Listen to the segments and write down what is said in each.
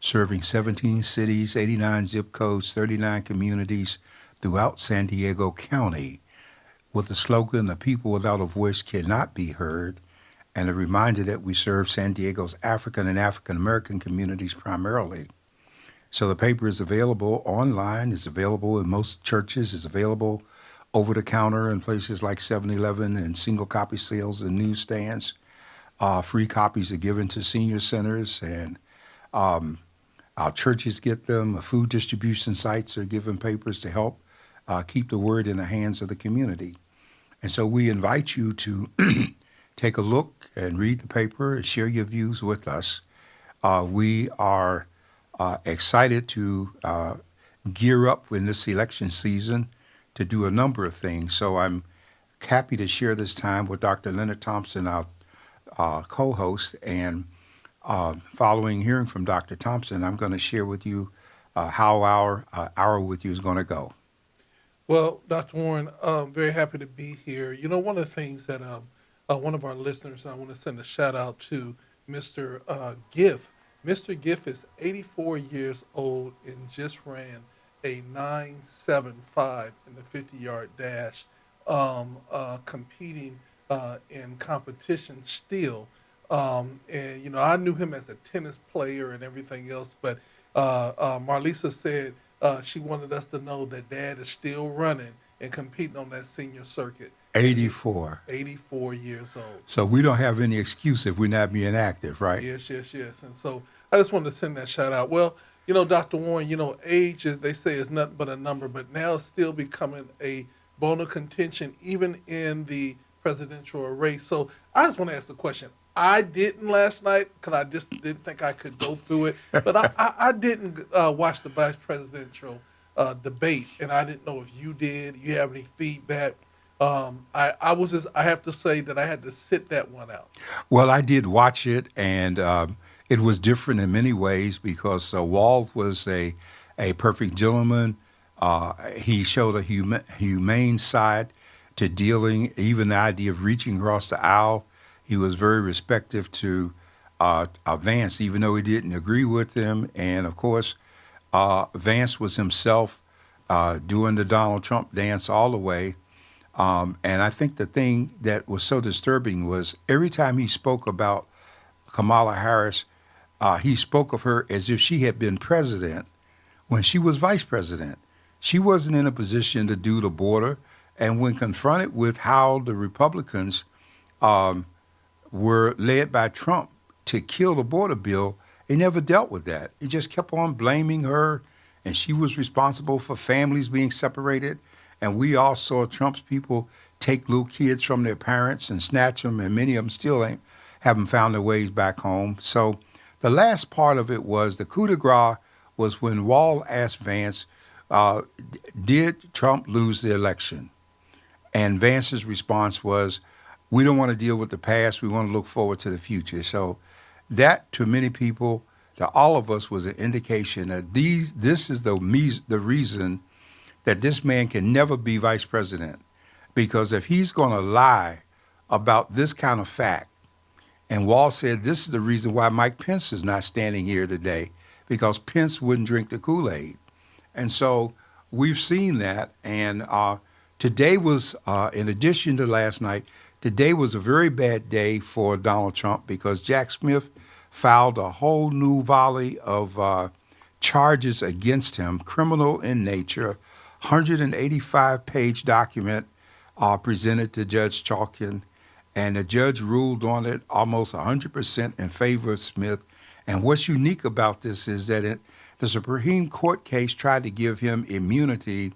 serving 17 cities, 89 zip codes, 39 communities throughout San Diego County, with the slogan, "The people without a voice cannot be heard," and a reminder that we serve San Diego's African and African American communities primarily. So the paper is available online, it's available in most churches, it's available over the counter in places like 7-Eleven and single copy sales and newsstands. Free copies are given to senior centers, and um, our churches get them. Food distribution sites are given papers to help keep the word in the hands of the community. And so we invite you to take a look and read the paper and share your views with us. We are excited to gear up in this election season to do a number of things. So I'm happy to share this time with Dr. Leonard Thompson, our co-host, and following hearing from Dr. Thompson, I'm going to share with you how our hour with you is going to go. Well, Dr. Warren, very happy to be here. You know, one of the things that one of our listeners, I want to send a shout out to Mr. Giff. Mr. Giff is 84 years old and just ran a 9.75 in the 50-yard dash, competing in competition still. And, you know, I knew him as a tennis player and everything else, but Marlisa said she wanted us to know that Dad is still running and competing on that senior circuit. 84. 84 years old. So we don't have any excuse if we're not being active, right? Yes. And so I just wanted to send that shout out. Well, you know, Dr. Warren, you know, age, is, they say, is nothing but a number, but now it's still becoming a bone of contention, even in the presidential race. So I just want to ask the question. I didn't last night because I just didn't think I could go through it. But I didn't watch the vice presidential debate, and I didn't know if you did. You have any feedback? I have to say that I had to sit that one out. Well, I did watch it, and it was different in many ways because Walt was a perfect gentleman. He showed a humane side to dealing, even the idea of reaching across the aisle. He was very respectful to Vance, even though he didn't agree with him. And of course, Vance was himself doing the Donald Trump dance all the way. And I think the thing that was so disturbing was every time he spoke about Kamala Harris, he spoke of her as if she had been president when she was vice president. She wasn't in a position to do the border. And when confronted with how the Republicans were led by Trump to kill the border bill, they never dealt with that. He just kept on blaming her, and she was responsible for families being separated. And we all saw Trump's people take little kids from their parents and snatch them, and many of them still haven't found their ways back home. So the last part of it was the coup de grace was when Wall asked Vance, did Trump lose the election? And Vance's response was, we don't want to deal with the past. We want to look forward to the future. So that, to many people, to all of us, was an indication that this is the reason that this man can never be vice president. Because if he's going to lie about this kind of fact, and Wall said this is the reason why Mike Pence is not standing here today, because Pence wouldn't drink the Kool-Aid. And so we've seen that. And today was, in addition to last night, today was a very bad day for Donald Trump because Jack Smith filed a whole new volley of charges against him, criminal in nature, 185-page document presented to Judge Chalkin, and the judge ruled on it almost 100% in favor of Smith. And what's unique about this is that the Supreme Court case tried to give him immunity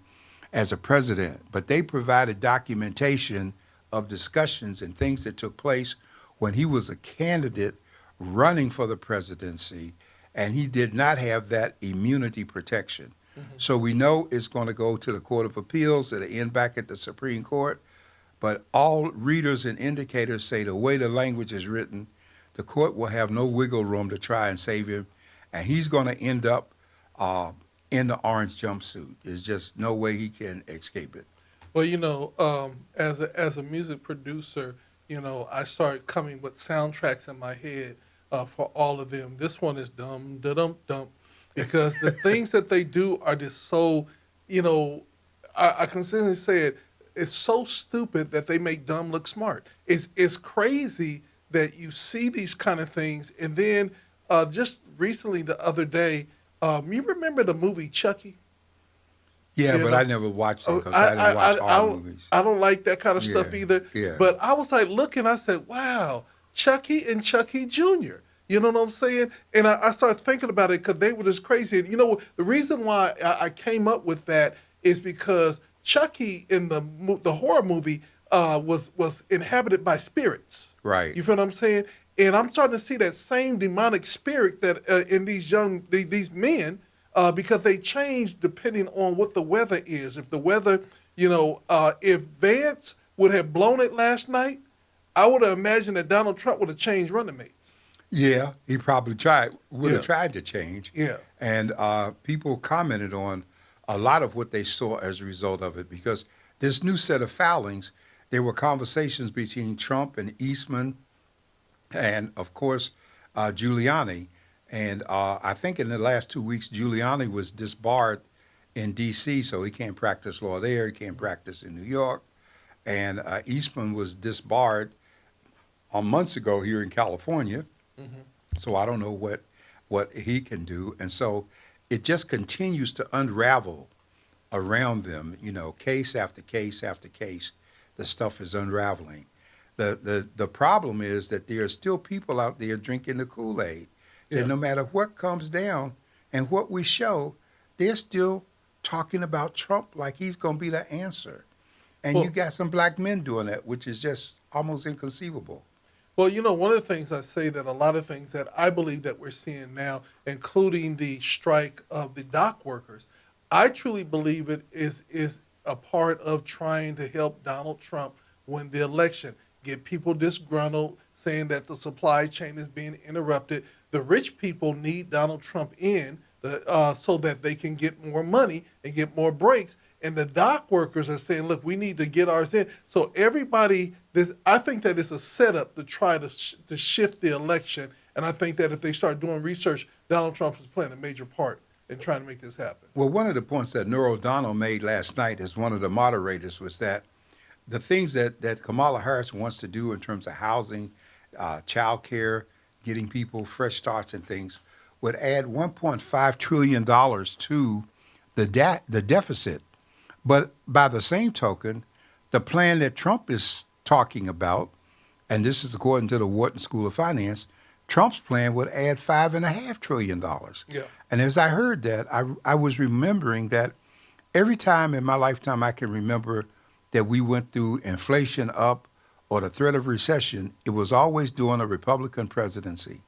as a president, but they provided documentation of discussions and things that took place when he was a candidate running for the presidency, and he did not have that immunity protection. Mm-hmm. So we know it's going to go to the Court of Appeals, it'll end back at the Supreme Court, but all readers and indicators say the way the language is written, the court will have no wiggle room to try and save him, and he's going to end up in the orange jumpsuit. There's just no way he can escape it. Well, you know, as a music producer, you know, I start coming with soundtracks in my head for all of them. This one is dum da dum dum because the things that they do are just so, you know, I consistently say it. It's so stupid that they make dumb look smart. It's crazy that you see these kind of things, and then just recently the other day, you remember the movie Chucky? Yeah, You but know, I never watched it Oh, because I didn't watch horror movies. I don't like that kind of stuff Yeah, either. yeah. But I was like looking, I said, wow, Chucky and Chucky Jr. You know what I'm saying? And I started thinking about it because they were just crazy. And you know, the reason why I came up with that is because Chucky in the horror movie was inhabited by spirits. Right. You feel what I'm saying? And I'm starting to see that same demonic spirit that in these men because they change depending on what the weather is. If the weather, if Vance would have blown it last night, I would have imagined that Donald Trump would have changed running mates. Yeah, he probably would have Yeah. tried to change. Yeah. And people commented on a lot of what they saw as a result of it because this new set of filings, there were conversations between Trump and Eastman and, of course, Giuliani. And I think in the last 2 weeks, Giuliani was disbarred in D.C., so he can't practice law there. He can't practice in New York. And Eastman was disbarred months ago here in California. So I don't know what he can do. And so it just continues to unravel around them, case after case after case. The stuff is unraveling. The problem is that there are still people out there drinking the Kool-Aid. Yeah. And no matter what comes down and what we show, they're still talking about Trump like he's going to be the answer. And Well- you got some black men doing that, which is just almost inconceivable. Well, one of the things I say that a lot of things that I believe that we're seeing now, including the strike of the dock workers, I truly believe it is a part of trying to help Donald Trump win the election, get people disgruntled, saying that the supply chain is being interrupted. The rich people need Donald Trump in so that they can get more money and get more breaks. And the dock workers are saying, look, we need to get ours in. So everybody, I think that it's a setup to try to shift the election. And I think that if they start doing research, Donald Trump is playing a major part in trying to make this happen. Well, one of the points that Nora O'Donnell made last night as one of the moderators was that the things that Kamala Harris wants to do in terms of housing, child care, getting people fresh starts and things would add $1.5 trillion to the deficit. But by the same token, the plan that Trump is talking about, and this is according to the Wharton School of Finance, Trump's plan would add $5.5 trillion. Yeah. And as I heard that, I was remembering that every time in my lifetime I can remember that we went through inflation up or the threat of recession, it was always during a Republican presidency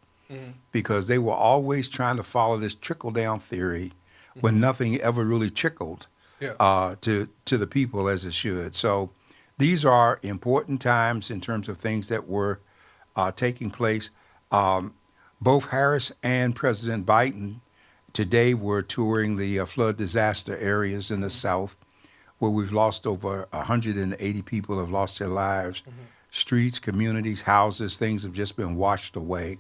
because they were always trying to follow this trickle-down theory when nothing ever really trickled to the people as it should. So these are important times in terms of things that were taking place. Both Harris and President Biden today were touring the flood disaster areas in the South, where we've lost over 180 people have lost their lives. Streets, communities, houses, things have just been washed away,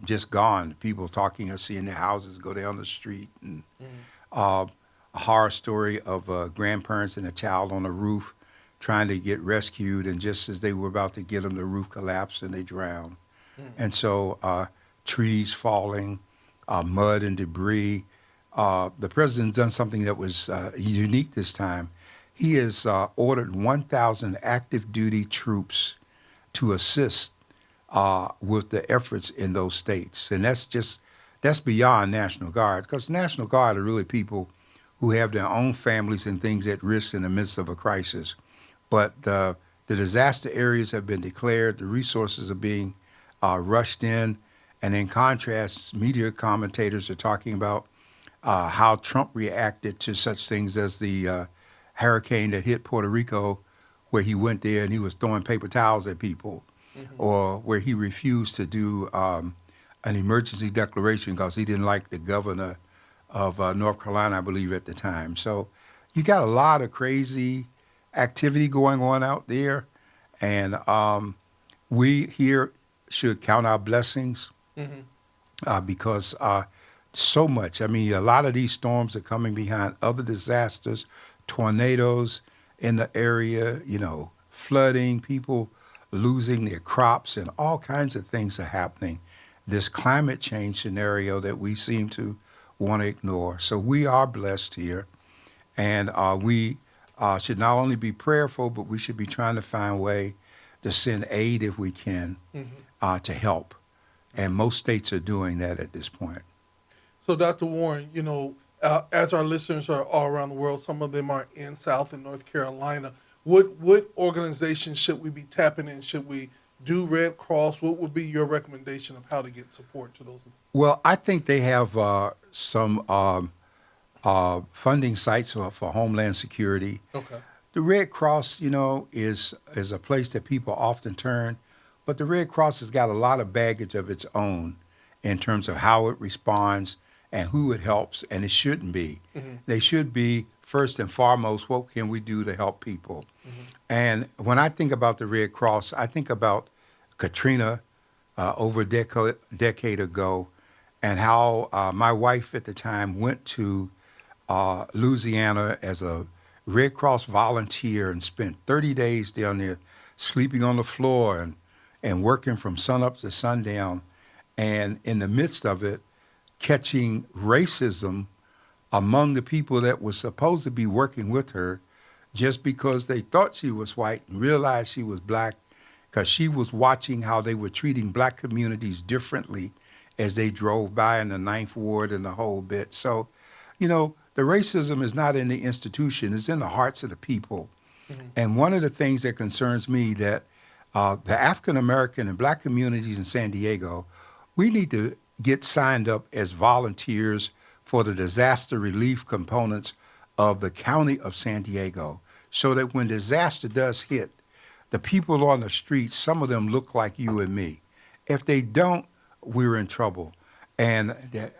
just gone. People talking or seeing their houses go down the street. And a horror story of grandparents and a child on a roof trying to get rescued, and just as they were about to get them, the roof collapsed and they drowned. And so trees falling, mud and debris. The president's done something that was unique this time. He has ordered 1,000 active duty troops to assist with the efforts in those states. And that's beyond National Guard, because National Guard are really people who have their own families and things at risk in the midst of a crisis. But the disaster areas have been declared, the resources are being rushed in, and in contrast, media commentators are talking about how Trump reacted to such things as the hurricane that hit Puerto Rico, where he went there and he was throwing paper towels at people, or where he refused to do an emergency declaration because he didn't like the governor of North Carolina, I believe, at the time. So you got a lot of crazy activity going on out there, and we here should count our blessings because so much. I mean, a lot of these storms are coming behind other disasters, tornadoes in the area, flooding, people losing their crops, and all kinds of things are happening. This climate change scenario that we seem to want to ignore. So we are blessed here, and we should not only be prayerful, but we should be trying to find a way to send aid if we can to help. And most states are doing that at this point. So, Dr. Warren, as our listeners are all around the world, some of them are in South and North Carolina. What organizations should we be tapping in? Should we do Red Cross? What would be your recommendation of how to get support to those? Well, I think they have some funding sites for Homeland Security. Okay. The Red Cross, is a place that people often turn, but the Red Cross has got a lot of baggage of its own in terms of how it responds and who it helps, and it shouldn't be. They should be, first and foremost, what can we do to help people? And when I think about the Red Cross, I think about Katrina over a decade ago, and how my wife at the time went to Louisiana as a Red Cross volunteer and spent 30 days down there sleeping on the floor and working from sunup to sundown, and in the midst of it, catching racism among the people that were supposed to be working with her just because they thought she was white and realized she was black, because she was watching how they were treating black communities differently as they drove by in the Ninth Ward and the whole bit. So, the racism is not in the institution, it's in the hearts of the people. And one of the things that concerns me that the African American and black communities in San Diego, we need to get signed up as volunteers for the disaster relief components of the county of San Diego, so that when disaster does hit, the people on the streets, some of them look like you and me. If they don't, we're in trouble. And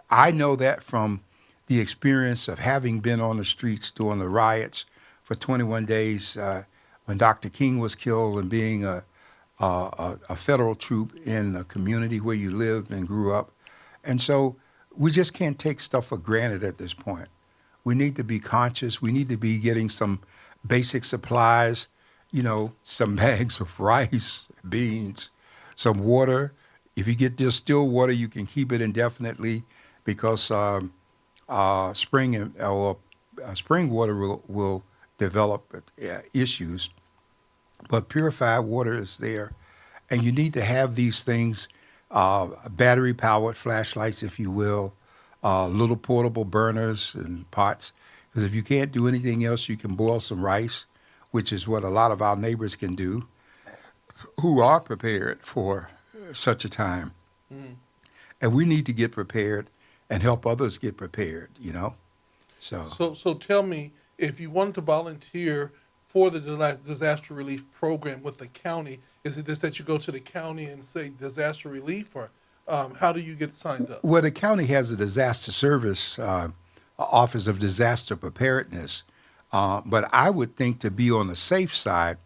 I know that from the experience of having been on the streets during the riots for 21 days when Dr. King was killed, and being a federal troop in a community where you lived and grew up. And so we just can't take stuff for granted at this point. We need to be conscious. We need to be getting some basic supplies, some bags of rice, beans, some water. If you get distilled water, you can keep it indefinitely, because spring water will develop issues. But purified water is there. And you need to have these things, battery-powered flashlights, if you will, little portable burners and pots. Because if you can't do anything else, you can boil some rice, which is what a lot of our neighbors can do, who are prepared for such a time. And we need to get prepared and help others get prepared, So tell me, if you wanted to volunteer for the disaster relief program with the county, is it just that you go to the county and say disaster relief, or how do you get signed up? Well, the county has a disaster service, Office of Disaster Preparedness. But I would think, to be on the safe side,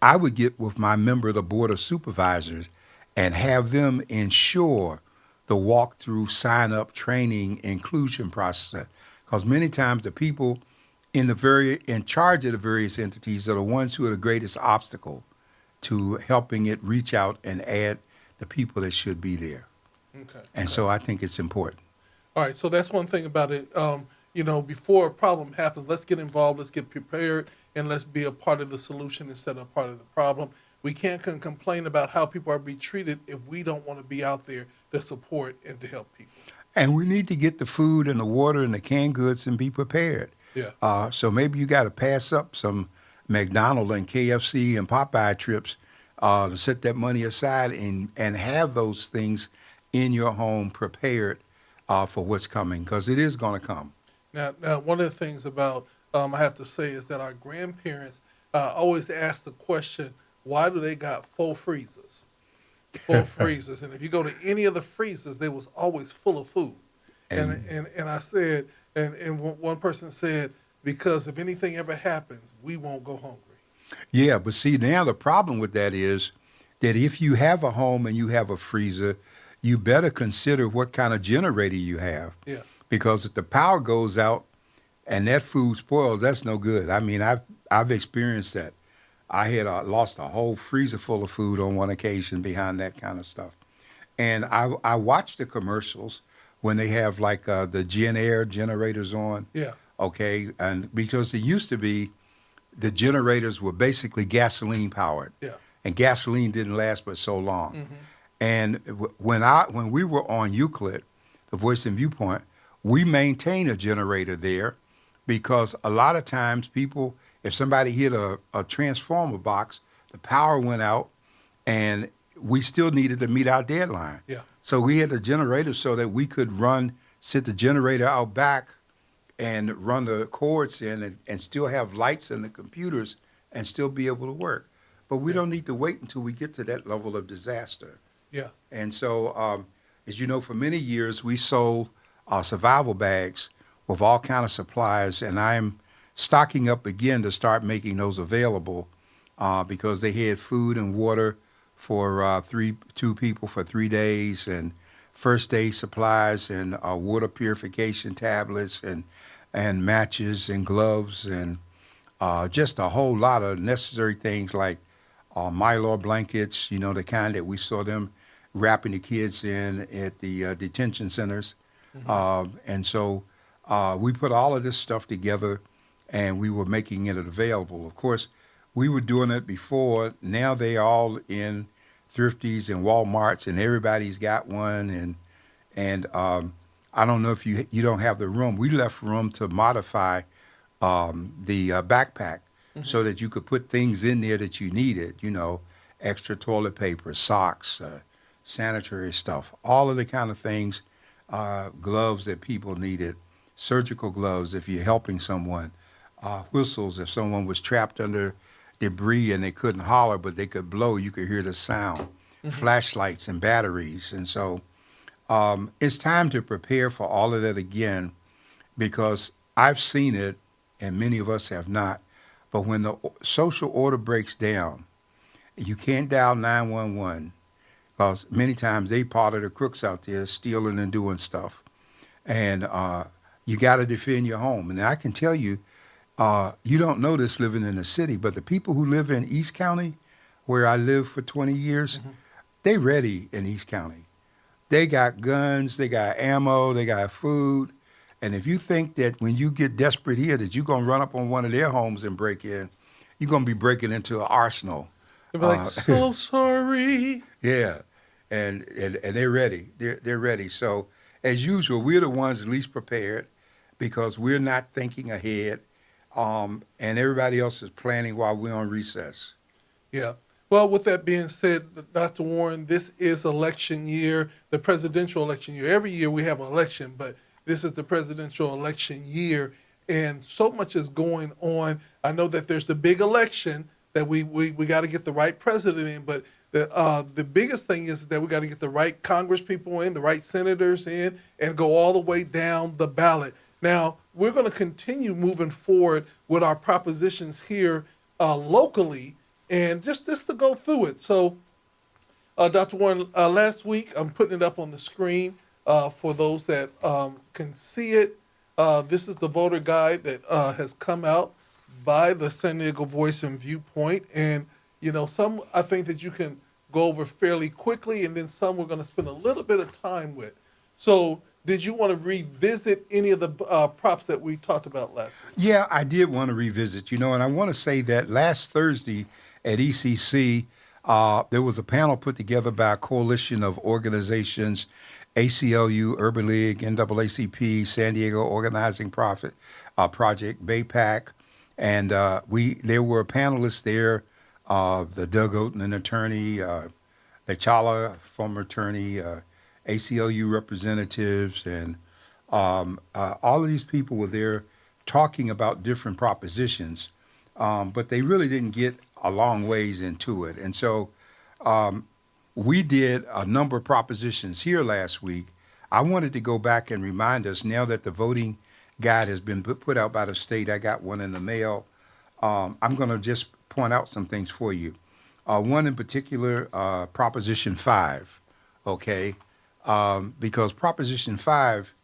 I would get with my member of the Board of Supervisors and have them ensure the walkthrough, sign-up, training, inclusion process. Because many times the people in charge of the various entities are the ones who are the greatest obstacle to helping it reach out and add the people that should be there. Okay. And so I think it's important. All right, so that's one thing about it. Before a problem happens, let's get involved, let's get prepared, and let's be a part of the solution instead of part of the problem. We can't complain about how people are being treated if we don't want to be out there to support and to help people. And we need to get the food and the water and the canned goods and be prepared. Yeah. So maybe you got to pass up some McDonald's and KFC and Popeye trips to set that money aside and have those things in your home prepared for what's coming, because it is going to come. Now, one of the things about I have to say is that our grandparents always ask the question, why do they got 4 freezers? 4 freezers. And if you go to any of the freezers, they was always full of food. And I said, and one person said, because if anything ever happens, we won't go hungry. Yeah, but see, now the problem with that is that if you have a home and you have a freezer, you better consider what kind of generator you have. Yeah. Because if the power goes out and that food spoils, that's no good. I mean, I've experienced that. I had lost a whole freezer full of food on one occasion behind that kind of stuff. And I watch the commercials when they have like the Gen Air generators on. Yeah. Okay, and because it used to be the generators were basically gasoline powered, Yeah. and gasoline didn't last but so long. Mm-hmm. And when we were on Euclid, the Voice and Viewpoint, we maintain a generator there because a lot of times people, if somebody hit a transformer box, the power went out, and we still needed to meet our deadline. Yeah. So we had a generator so that we could sit the generator out back and run the cords in and still have lights in the computers and still be able to work. But we don't need to wait until we get to that level of disaster. Yeah. And so, as you know, for many years we sold survival bags with all kind of supplies, and I'm stocking up again to start making those available because they had food and water for two people for 3 days, and first aid supplies, and water purification tablets, and matches and gloves, and just a whole lot of necessary things like Mylar blankets, you know, the kind that we saw them wrapping the kids in at the detention centers. And so we put all of this stuff together, and we were making it available. Of course, we were doing it before. Now they all in Thrifties and Walmarts, and everybody's got one. And I don't know if you don't have the room. We left room to modify the backpack so that you could put things in there that you needed, you know, extra toilet paper, socks, sanitary stuff, all of the kind of things, gloves that people needed, surgical gloves if you're helping someone, whistles if someone was trapped under debris and they couldn't holler but they could blow, you could hear the sound, flashlights and batteries. And so it's time to prepare for all of that again, because I've seen it and many of us have not. But when the social order breaks down, you can't dial 911 because many times they part of the crooks out there stealing and doing stuff. And you got to defend your home. And I can tell you, you don't know this living in the city, but the people who live in East County, where I lived for 20 years, they ready in East County. They got guns, they got ammo, they got food. And if you think that when you get desperate here that you're going to run up on one of their homes and break in, you're going to be breaking into an arsenal. They'll be like, so sorry. Yeah, and they're ready. They're ready. So as usual, we're the ones least prepared because we're not thinking ahead, and everybody else is planning while we're on recess. Yeah. Well, with that being said, Dr. Warren, this is election year, the presidential election year. Every year we have an election, but this is the presidential election year, and so much is going on. I know that there's the big election that we got to get the right president in, but the biggest thing is that we got to get the right Congress people in, the right senators in, and go all the way down the ballot. Now, we're going to continue moving forward with our propositions here locally, and just to go through it. So, Dr. Warren, last week, I'm putting it up on the screen for those that can see it. This is the voter guide that has come out by the San Diego Voice and Viewpoint. And, you know, some I think that you can go over fairly quickly, and then some we're going to spend a little bit of time with. So did you want to revisit any of the props that we talked about last week? Yeah, I did want to revisit, you know, and I want to say that last Thursday at ECC, there was a panel put together by a coalition of organizations, ACLU, Urban League, NAACP, San Diego Organizing Project, BayPAC, and there were panelists there, the Doug Oten, an attorney, Lechala, former attorney, ACLU representatives, and all of these people were there talking about different propositions, but they really didn't get a long ways into it. And so we did a number of propositions here last week. I wanted to go back and remind us, now that the voting guide has been put out by the state, I got one in the mail. I'm going to just point out some things for you. One in particular, Proposition 5, okay? because Proposition 5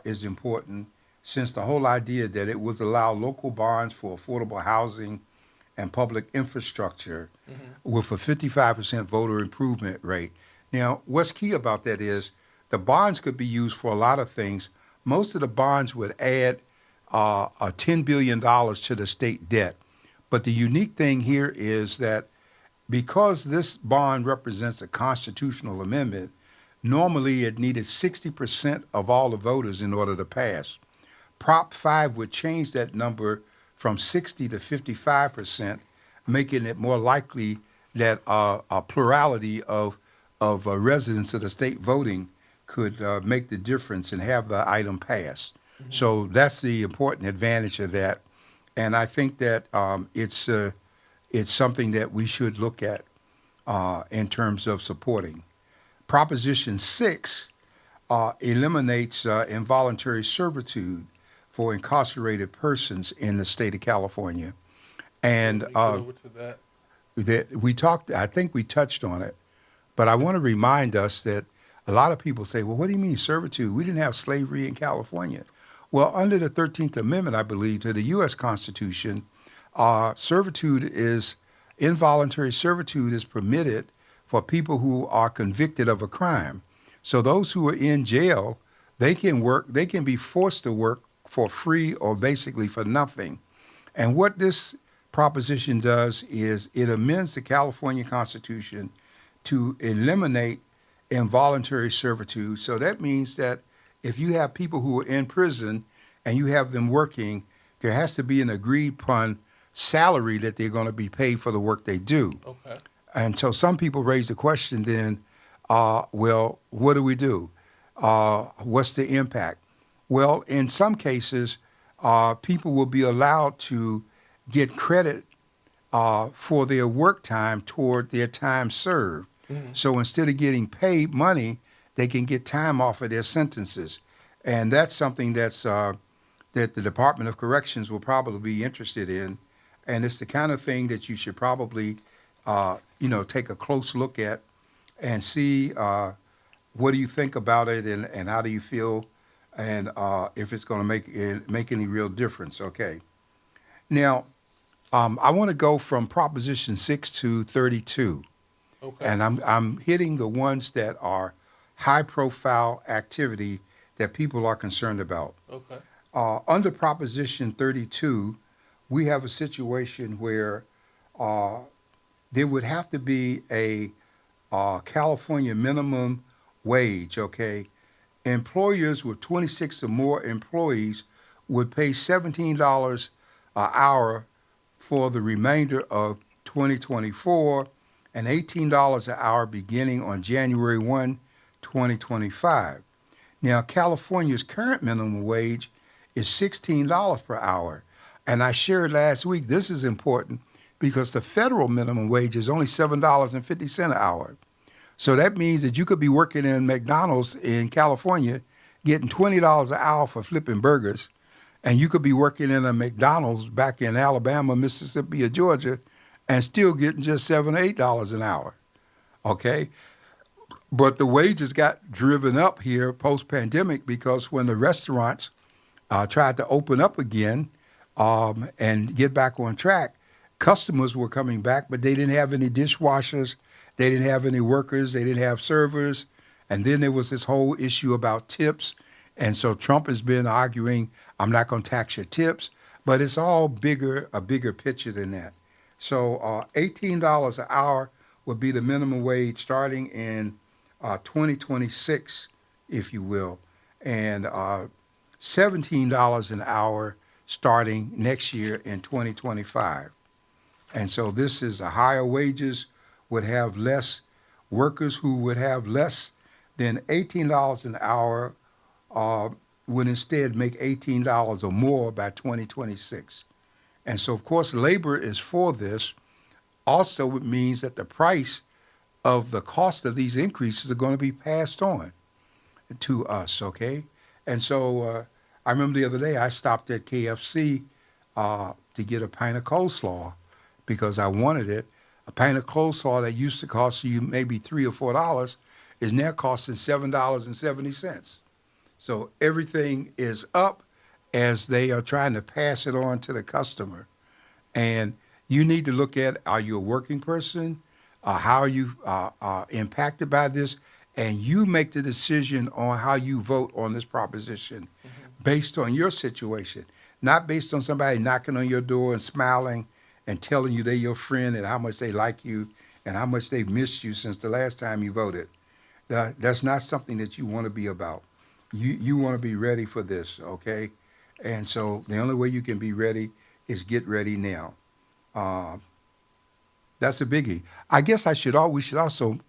is important since the whole idea that it would allow local bonds for affordable housing and public infrastructure with a 55% voter improvement rate. Now, what's key about that is the bonds could be used for a lot of things. Most of the bonds would add $10 billion to the state debt. But the unique thing here is that because this bond represents a constitutional amendment, normally it needed 60% of all the voters in order to pass. Prop 5 would change that number from 60 to 55%, making it more likely that a plurality of residents of the state voting could make the difference and have the item pass. So that's the important advantage of that, and I think that it's something that we should look at in terms of supporting. Proposition 6 eliminates involuntary servitude for incarcerated persons in the state of California. And Let me go over to that. that we talked, I think we touched on it, but I want to remind us that a lot of people say, well, what do you mean servitude? We didn't have slavery in California. Well, under the 13th Amendment, I believe, to the U.S. Constitution, involuntary servitude is permitted for people who are convicted of a crime. So those who are in jail, they can be forced to work for free or basically for nothing. And what this proposition does is it amends the California Constitution to eliminate involuntary servitude. So that means that if you have people who are in prison and you have them working, there has to be an agreed upon salary that they're going to be paid for the work they do. Okay. And so some people raise the question then, well, what do we do? What's the impact? Well, in some cases, people will be allowed to get credit for their work time toward their time served. So instead of getting paid money, they can get time off of their sentences. And that's something that the Department of Corrections will probably be interested in. And it's the kind of thing that you should probably, take a close look at and see what do you think about it and how do you feel and if it's going to make any real difference. Okay. Now, I want to go from Proposition 6 to 32. Okay. And I'm hitting the ones that are high-profile activity that people are concerned about. Okay. Under Proposition 32, we have a situation where there would have to be a California minimum wage, okay? Employers with 26 or more employees would pay $17 an hour for the remainder of 2024 and $18 an hour beginning on January 1, 2025. Now, California's current minimum wage is $16 per hour. And I shared last week, this is important because the federal minimum wage is only $7.50 an hour. So that means that you could be working in McDonald's in California getting $20 an hour for flipping burgers, and you could be working in a McDonald's back in Alabama, Mississippi, or Georgia and still getting just $7 or $8 an hour, okay? But the wages got driven up here post-pandemic because when the restaurants tried to open up again and get back on track, customers were coming back, but they didn't have any dishwashers, they didn't have any workers, they didn't have servers, and then there was this whole issue about tips, and so Trump has been arguing, I'm not going to tax your tips, but it's all a bigger picture than that. So $18 an hour would be the minimum wage starting in 2026, if you will, and $17 an hour starting next year in 2025. And so this is a higher wages would have less workers who would have less than $18 an hour would instead make $18 or more by 2026. And so, of course, labor is for this. Also, it means that the price of the cost of these increases are going to be passed on to us, okay? And so I remember the other day I stopped at KFC to get a pint of coleslaw because I wanted it. A pint of coleslaw that used to cost you maybe $3 or $4 is now costing $7.70. So everything is up as they are trying to pass it on to the customer. And you need to look at, are you a working person? How are you impacted by this? And you make the decision on how you vote on this proposition based on your situation, not based on somebody knocking on your door and smiling and telling you they're your friend and how much they like you and how much they've missed you since the last time you voted. That's not something that you want to be about. You want to be ready for this, okay? And so the only way you can be ready is get ready now. Uh, that's a biggie. I guess we should also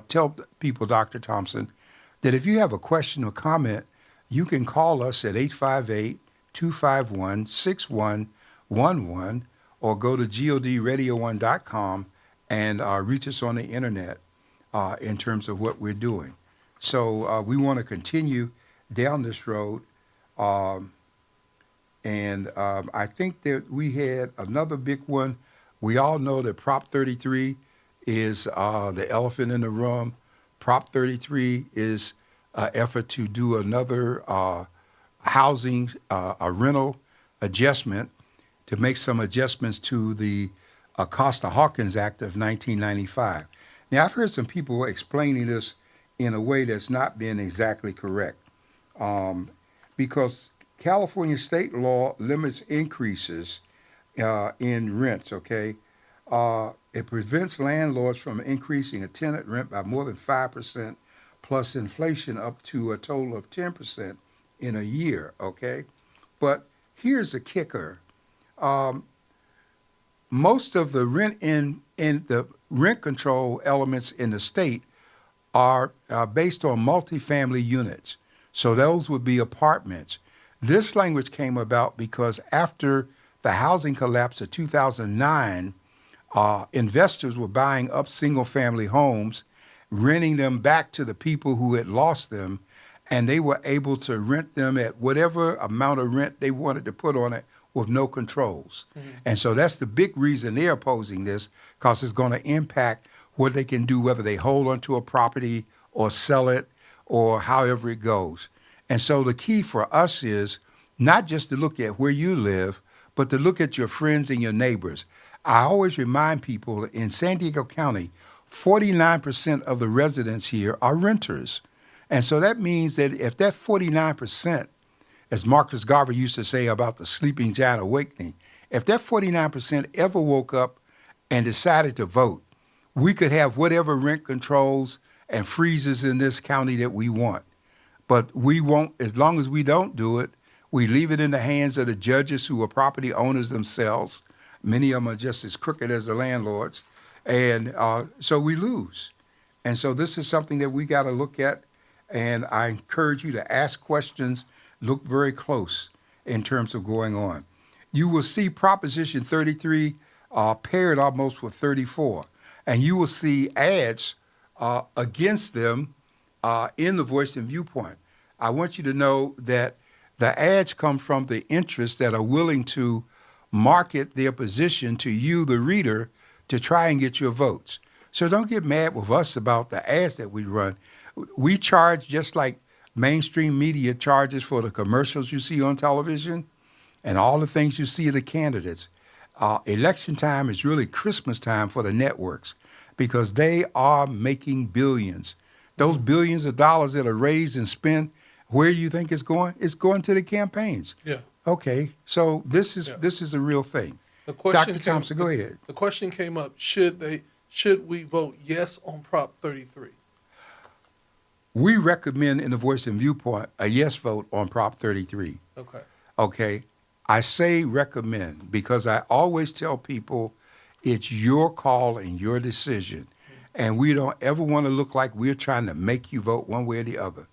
tell people, Dr. Thompson, that if you have a question or comment, you can call us at 858-251-6111 or go to godradio1.com and reach us on the internet in terms of what we're doing. So we want to continue down this road. I think that we had another big one. We all know that Prop 33 is the elephant in the room. Prop 33 is an effort to do another housing, a rental adjustment to make some adjustments to the Acosta-Hawkins Act of 1995. Now, I've heard some people explaining this in a way that's not been exactly correct because California state law limits increases in rents, okay? It prevents landlords from increasing a tenant rent by more than 5% plus inflation up to a total of 10% in a year, okay? But here's the kicker. Most of the rent in the rent control elements in the state are based on multifamily units. So those would be apartments. This language came about because after the housing collapse of 2009, investors were buying up single-family homes, renting them back to the people who had lost them, and they were able to rent them at whatever amount of rent they wanted to put on it with no controls. Mm-hmm. And so that's the big reason they're opposing this, because it's going to impact what they can do, whether they hold onto a property or sell it or however it goes. And so the key for us is not just to look at where you live, but to look at your friends and your neighbors. I always remind people in San Diego County, 49% of the residents here are renters. And so that means that if that 49%, as Marcus Garvey used to say about the sleeping giant awakening, if that 49% ever woke up and decided to vote, we could have whatever rent controls and freezes in this county that we want. But we won't, as long as we don't do it, we leave it in the hands of the judges who are property owners themselves. Many of them are just as crooked as the landlords. And so we lose. And so this is something that we got to look at. And I encourage you to ask questions, look very close in terms of going on. You will see Proposition 33 paired almost with 34. And you will see ads against them in the Voice and Viewpoint. I want you to know that the ads come from the interests that are willing to market their position to you, the reader, to try and get your votes. So don't get mad with us about the ads that we run. We charge just like mainstream media charges for the commercials you see on television and all the things you see of the candidates. Election time is really Christmas time for the networks because they are making billions. Those billions of dollars that are raised and spent, where do you think it's going? It's going to the campaigns. Yeah. Okay, so this is a real thing. Dr. Thompson, go ahead. The question came up: should we vote yes on Prop 33? We recommend in the Voice and Viewpoint a yes vote on Prop 33. Okay. Okay. I say recommend because I always tell people it's your call and your decision. And we don't ever want to look like we're trying to make you vote one way or the other.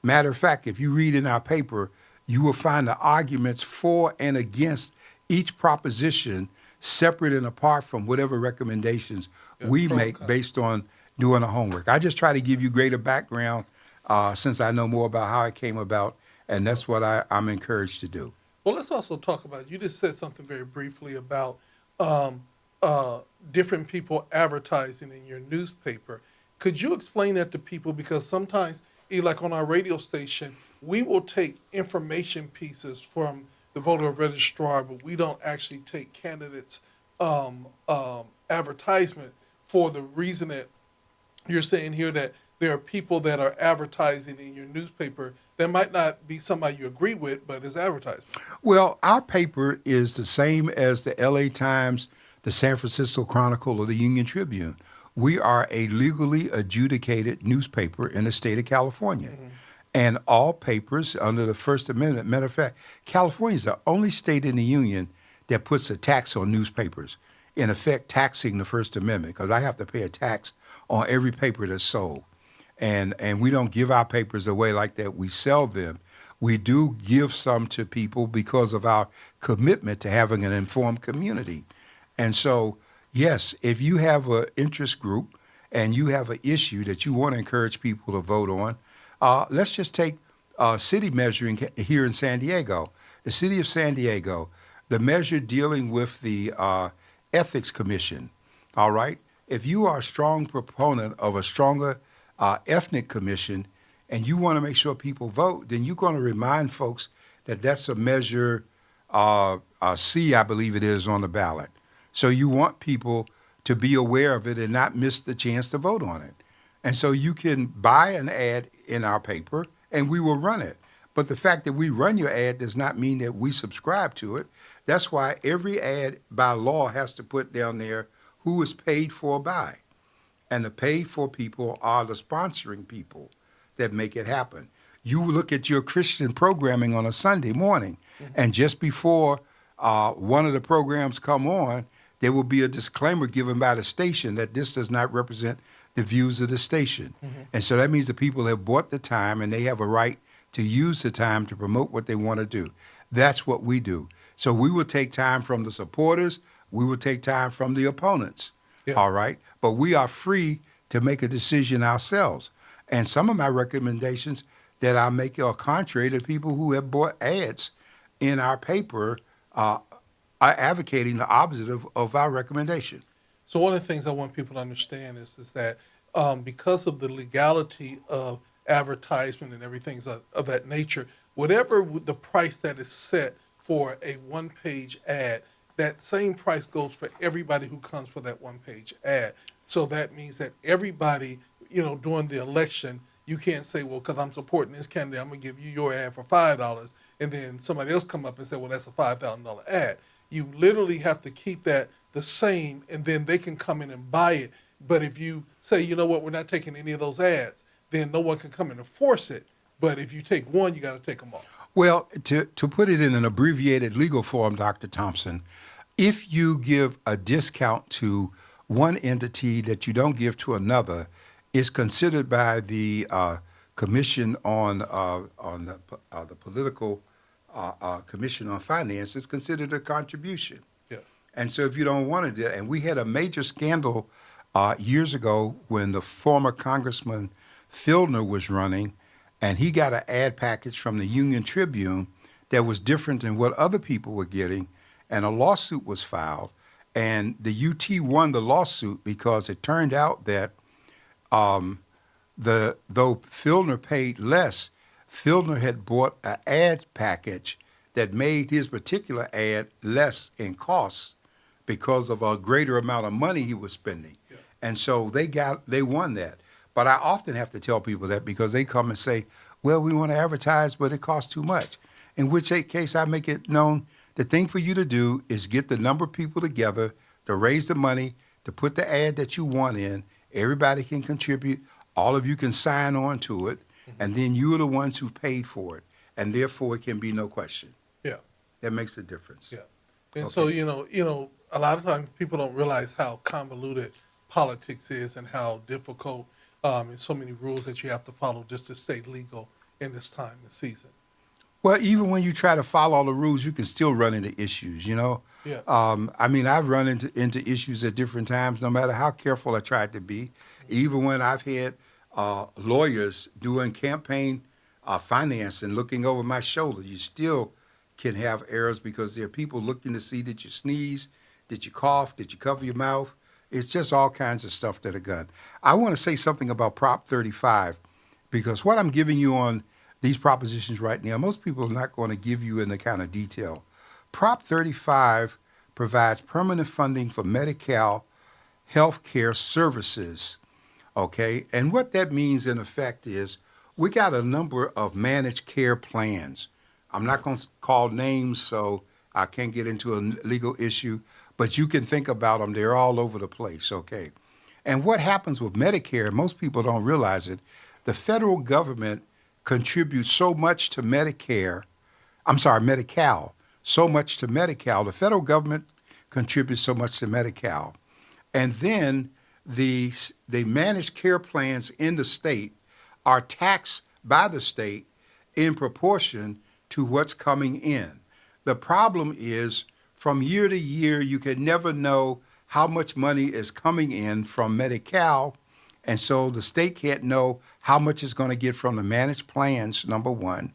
Matter of fact, if you read in our paper, you will find the arguments for and against each proposition separate and apart from whatever recommendations we make based on doing the homework. I just try to give you greater background since I know more about how it came about, and that's what I'm encouraged to do. Well, let's also talk about, you just said something very briefly about different people advertising in your newspaper. Could you explain that to people? Because sometimes, like on our radio station, we will take information pieces from the voter registrar, but we don't actually take candidates' advertisement for the reason that you're saying here, that there are people that are advertising in your newspaper that might not be somebody you agree with, but is advertisement. Well, our paper is the same as the LA Times, the San Francisco Chronicle, or the Union Tribune. We are a legally adjudicated newspaper in the state of California. And all papers under the First Amendment, matter of fact, California is the only state in the union that puts a tax on newspapers, in effect taxing the First Amendment, because I have to pay a tax on every paper that's sold. And we don't give our papers away like that. We sell them. We do give some to people because of our commitment to having an informed community. And so, yes, if you have an interest group and you have an issue that you want to encourage people to vote on, let's just take city measuring here in San Diego. The city of San Diego, the measure dealing with the Ethics Commission, all right? If you are a strong proponent of a stronger ethnic commission and you want to make sure people vote, then you're going to remind folks that that's a measure C, I believe it is, on the ballot. So you want people to be aware of it and not miss the chance to vote on it. And so you can buy an ad in our paper and we will run it. But the fact that we run your ad does not mean that we subscribe to it. That's why every ad by law has to put down there who is paid for by. And the paid for people are the sponsoring people that make it happen. You look at your Christian programming on a Sunday morning, and just before one of the programs come on, there will be a disclaimer given by the station that this does not represent the views of the station. And so that means the people have bought the time and they have a right to use the time to promote what they want to do. That's what we do. So we will take time from the supporters. We will take time from the opponents. Yeah. All right. But we are free to make a decision ourselves. And some of my recommendations that I make are contrary to people who have bought ads in our paper are advocating the opposite of our recommendation. So one of the things I want people to understand is that because of the legality of advertisement and everything of that nature, whatever the price that is set for a one-page ad, that same price goes for everybody who comes for that one-page ad. So that means that everybody, during the election, you can't say, well, because I'm supporting this candidate, I'm going to give you your ad for $5, and then somebody else come up and say, well, that's a $5,000 ad. You literally have to keep that the same, and then they can come in and buy it. But if you say, you know what, we're not taking any of those ads, then no one can come in and force it. But if you take one, you got to take them all. Well, to put it in an abbreviated legal form, Dr. Thompson, if you give a discount to one entity that you don't give to another, it's considered by the Commission on the Political Commission on Finance, it's considered a contribution. Yeah. And so if you don't want to do that, and we had a major scandal years ago when the former Congressman Filner was running, and he got an ad package from the Union Tribune that was different than what other people were getting, and a lawsuit was filed. And the UT won the lawsuit because it turned out that though Filner paid less, Filner had bought an ad package that made his particular ad less in costs because of a greater amount of money he was spending. Yeah. And so they won that. But I often have to tell people that because they come and say, well, we want to advertise, but it costs too much. In which case I make it known the thing for you to do is get the number of people together to raise the money, to put the ad that you want in. Everybody can contribute. All of you can sign on to it. And then you are the ones who paid for it. And therefore, it can be no question. Yeah. That makes a difference. Yeah. And Okay. so, a lot of times people don't realize how convoluted politics is and how difficult and so many rules that you have to follow just to stay legal in this time and season. Well, even when you try to follow all the rules, you can still run into issues, Yeah. I've run into issues at different times, no matter how careful I tried to be. Even when I've had lawyers doing campaign finance and looking over my shoulder, you still can have errors because there are people looking to see did you sneeze, did you cough, did you cover your mouth, It's just all kinds of stuff that are done. I want to say something about Prop 35 because what I'm giving you on these propositions right now, most people are not going to give you in the kind of detail. Prop 35 provides permanent funding for Medi-Cal health care services. Okay, and what that means in effect is we got a number of managed care plans. I'm not going to call names, so I can't get into a legal issue, but you can think about them. They're all over the place, okay? And what happens with Medicare, most people don't realize it, the federal government contributes so much to Medi-Cal, so much to Medi-Cal. The federal government contributes so much to Medi-Cal. And then the managed care plans in the state are taxed by the state in proportion to what's coming in. The problem is from year to year, you can never know how much money is coming in from Medi-Cal, and so the state can't know how much it's going to get from the managed plans, number one.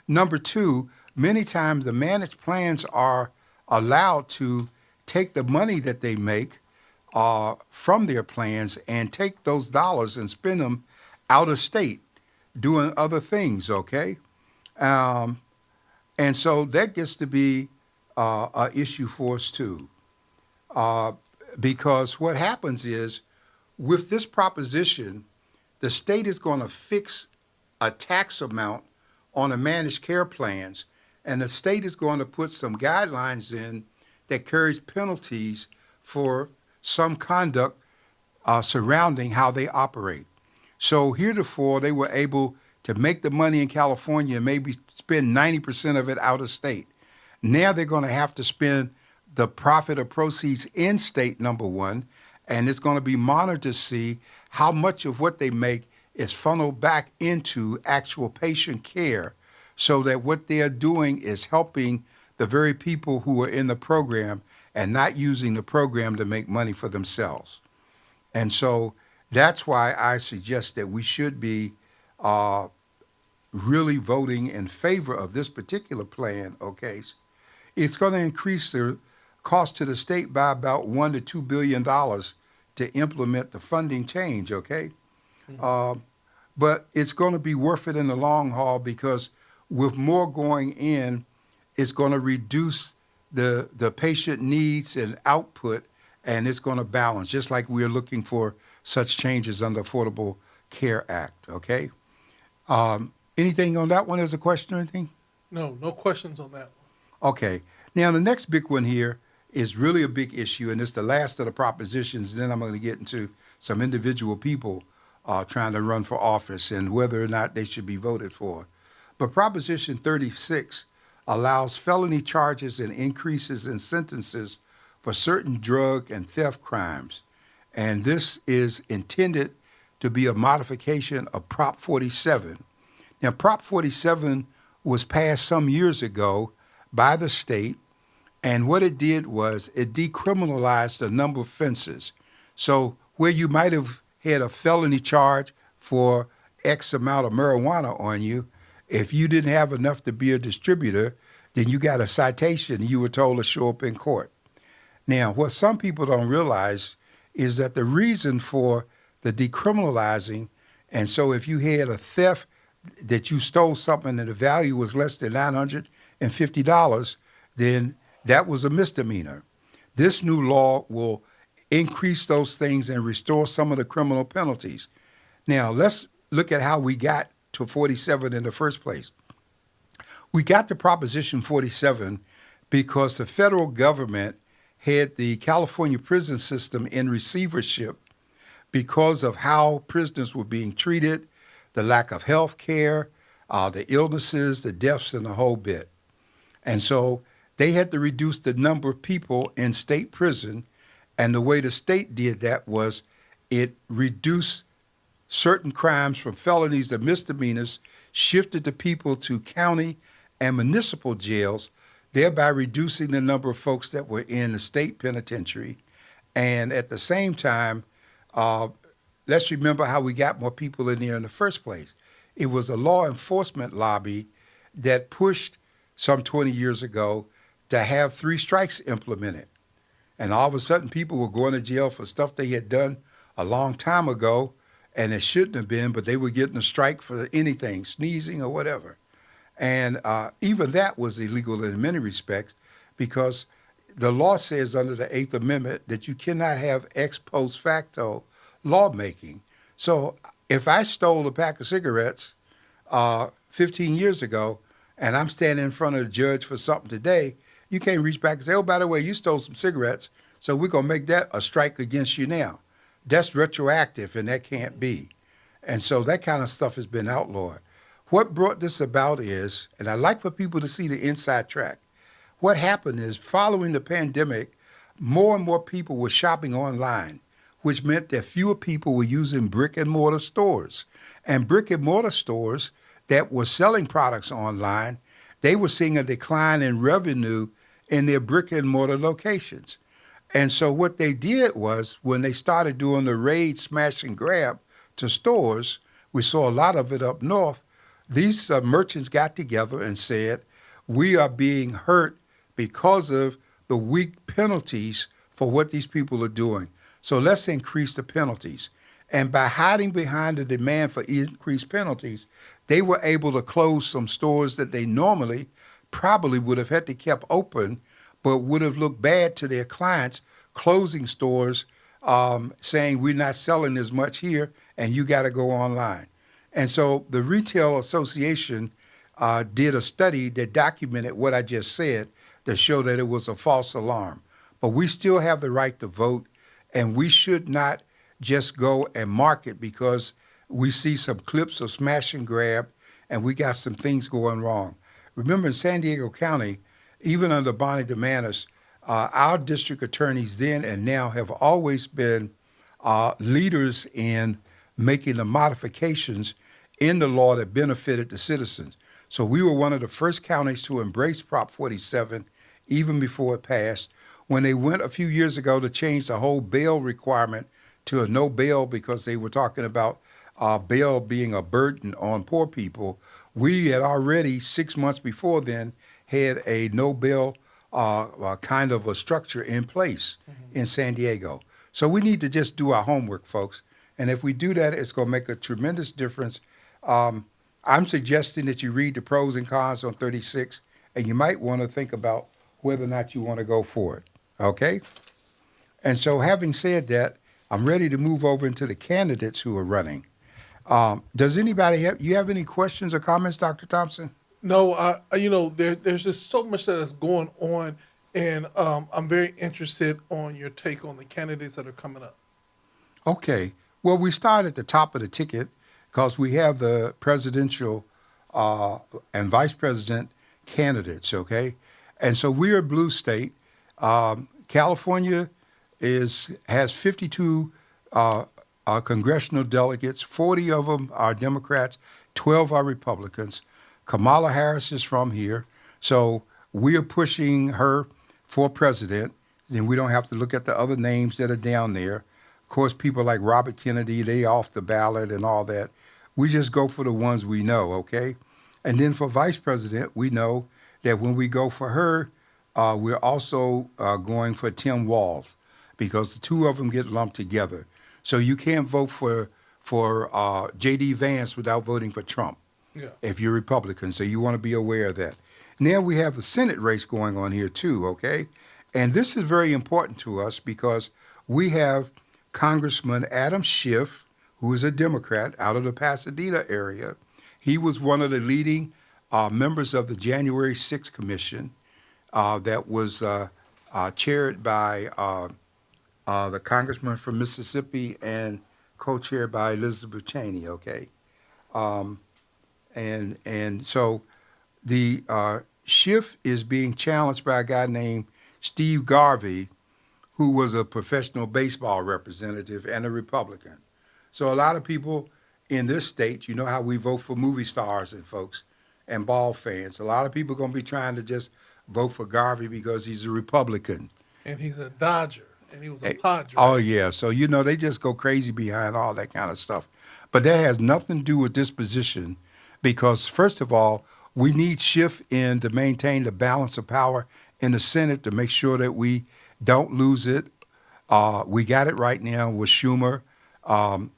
Number two, many times the managed plans are allowed to take the money that they make from their plans and take those dollars and spend them out of state doing other things, okay? And so that gets to be an issue for us too. Because what happens is with this proposition, the state is going to fix a tax amount on the managed care plans, and the state is going to put some guidelines in that carries penalties for some conduct surrounding how they operate. So heretofore, they were able to make the money in California and maybe spend 90% of it out of state. Now they're going to have to spend the profit or proceeds in state, number one, and it's going to be monitored to see how much of what they make is funneled back into actual patient care so that what they are doing is helping the very people who are in the program and not using the program to make money for themselves. And so that's why I suggest that we should be really voting in favor of this particular plan, okay? It's going to increase the cost to the state by about $1 to $2 billion to implement the funding change, okay? Mm-hmm. But it's going to be worth it in the long haul because with more going in, it's going to reduce the patient needs and output, and it's going to balance, just like we're looking for such changes under Affordable Care Act, okay? Anything on that one as a question or anything? No questions on that one. Okay. Now, the next big one here is really a big issue, and it's the last of the propositions, and then I'm going to get into some individual people trying to run for office and whether or not they should be voted for. But Proposition 36 allows felony charges and increases in sentences for certain drug and theft crimes. And this is intended to be a modification of Prop 47. Now, Prop 47 was passed some years ago by the state, and what it did was it decriminalized a number of offenses. So where you might have had a felony charge for X amount of marijuana on you, if you didn't have enough to be a distributor, then you got a citation and you were told to show up in court. Now, what some people don't realize is that the reason for the decriminalizing, and so if you had a theft that you stole something and the value was less than $950, then that was a misdemeanor. This new law will increase those things and restore some of the criminal penalties. Now, let's look at how we got to 47 in the first place. We got to Proposition 47 because the federal government had the California prison system in receivership because of how prisoners were being treated, the lack of health care, the illnesses, the deaths, and the whole bit. And so they had to reduce the number of people in state prison, and the way the state did that was it reduced certain crimes from felonies to misdemeanors, shifted the people to county and municipal jails, thereby reducing the number of folks that were in the state penitentiary. And at the same time, let's remember how we got more people in there in the first place. It was a law enforcement lobby that pushed some 20 years ago to have 3 strikes implemented. And all of a sudden, people were going to jail for stuff they had done a long time ago, and it shouldn't have been, but they were getting a strike for anything, sneezing or whatever. And even that was illegal in many respects because the law says under the Eighth Amendment that you cannot have ex post facto lawmaking. So if I stole a pack of cigarettes 15 years ago and I'm standing in front of the judge for something today, you can't reach back and say, oh, by the way, you stole some cigarettes, so we're going to make that a strike against you now. That's retroactive, and that can't be. And so that kind of stuff has been outlawed. What brought this about is, and I like for people to see the inside track, what happened is following the pandemic, more and more people were shopping online, which meant that fewer people were using brick and mortar stores. And brick and mortar stores that were selling products online, they were seeing a decline in revenue in their brick and mortar locations. And so what they did was when they started doing the raid, smash, and grab to stores, we saw a lot of it up north, these merchants got together and said, we are being hurt because of the weak penalties for what these people are doing. So let's increase the penalties. And by hiding behind the demand for increased penalties, they were able to close some stores that they normally probably would have had to keep open, but would have looked bad to their clients, closing stores, saying we're not selling as much here and you got to go online. And so the Retail Association did a study that documented what I just said to show that it was a false alarm. But we still have the right to vote, and we should not just go and market because we see some clips of smash and grab and we got some things going wrong. Remember in San Diego County, even under Bonnie DeMantis, our district attorneys then and now have always been leaders in making the modifications in the law that benefited the citizens. So we were one of the first counties to embrace Prop 47 even before it passed. When they went a few years ago to change the whole bail requirement to a no bail because they were talking about bail being a burden on poor people, we had already 6 months before then had a no bail kind of a structure in place in San Diego. So we need to just do our homework, folks. And if we do that, it's going to make a tremendous difference. I'm suggesting that you read the pros and cons on 36, and you might want to think about whether or not you want to go for it. Okay? And so having said that, I'm ready to move over into the candidates who are running. Does anybody have any questions or comments, Dr. Thompson? No, there's just so much that is going on, and I'm very interested on your take on the candidates that are coming up. Okay. Well, we start at the top of the ticket because we have the presidential and vice president candidates, okay? And so we're a blue state. California has 52 congressional delegates. 40 of them are Democrats, 12 are Republicans. Kamala Harris is from here. So we are pushing her for president. Then we don't have to look at the other names that are down there. Of course, people like Robert Kennedy, they off the ballot and all that. We just go for the ones we know, okay? And then for vice president, we know that when we go for her, we're also going for Tim Walz because the two of them get lumped together. So you can't vote for J.D. Vance without voting for Trump if you're Republican. So you want to be aware of that. Now we have the Senate race going on here too, okay? And this is very important to us because we have Congressman Adam Schiff, who is a Democrat out of the Pasadena area. He was one of the leading members of the January 6th Commission that was chaired by the congressman from Mississippi and co-chaired by Elizabeth Cheney, okay? And so the Schiff is being challenged by a guy named Steve Garvey, who was a professional baseball representative and a Republican. So a lot of people in this state, you know how we vote for movie stars and folks and ball fans. A lot of people are going to be trying to just vote for Garvey because he's a Republican. And he's a Dodger, and he was a Padre. Oh, yeah. So, they just go crazy behind all that kind of stuff. But that has nothing to do with this position because, first of all, we need Schiff in to maintain the balance of power in the Senate to make sure that we Don't lose it. We got it right now with Schumer.